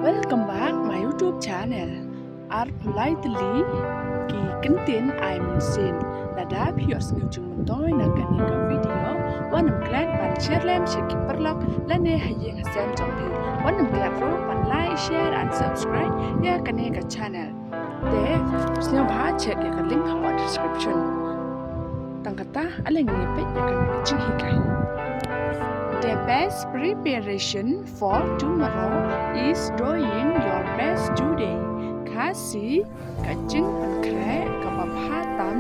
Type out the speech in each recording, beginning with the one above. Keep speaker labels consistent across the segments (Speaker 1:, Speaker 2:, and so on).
Speaker 1: Welcome back my YouTube channel. Art politely ki kentin I min sin. Lada pios new chung toy na kanika video. Wanam glad pan share lem shiki perlok lane hayeng hasem jompi. Wanam glad ro pan like, share and subscribe ya kanika channel. De snya bha check ya ka link ha description. Tangkata aleng ni pe ya kanika ching hikai. The best preparation for tomorrow is doing your best today. Kasi kacing pankre kababhatan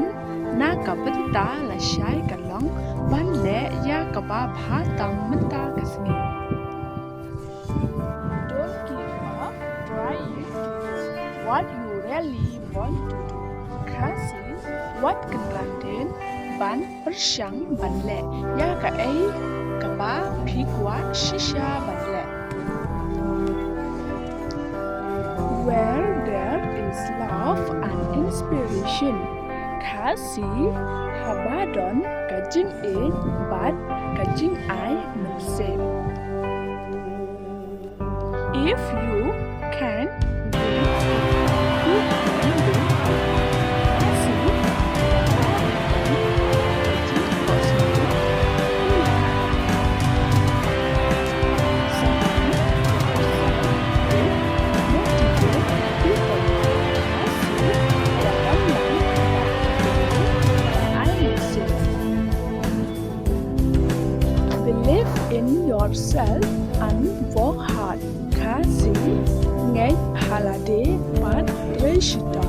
Speaker 1: na kabenta la syai kalong ban le ya kababhatan menta kasni. Don't give up trying to do what you really want to do. Kasi what can plantain ban persyang ban le ya ka ai kaba phikwa shisha banle. Where there is love and inspiration, kasi habadon kajing in but kajing I mensem. If you can do it, you can do it. Kasi believe in yourself and work hard. Kasi ngay halade pat reshita.